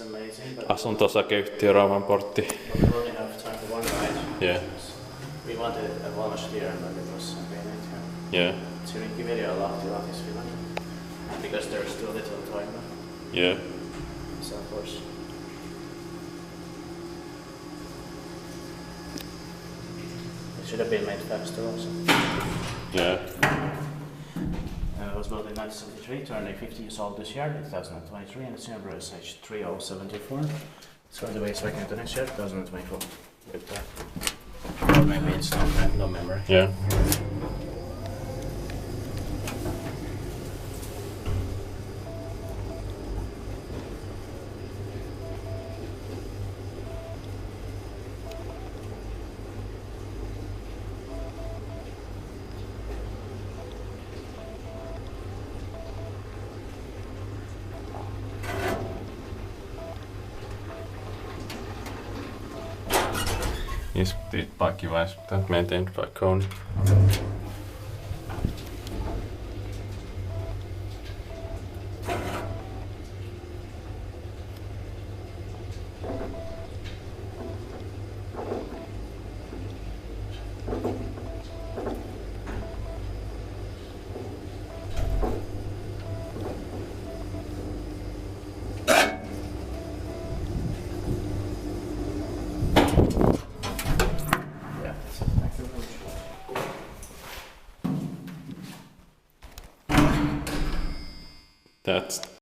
is amazing. But Asunto-osakeyhtiö Raumanportti. but we only have time for one ride. Yeah. We wanted a volunteer, but it was convenient. Yeah. It's here in Kiveriönkatu, Lahti, Finland. Because there's too little time. Yeah. So of course. It should have been made faster also. Yeah. It was built in 1973, turning 50 years old this year, 2023, and its number is H3074. So the way it's working into next year, 2024. With or maybe it's no memory. Yeah. Is the bike device that maintained by Kone. That's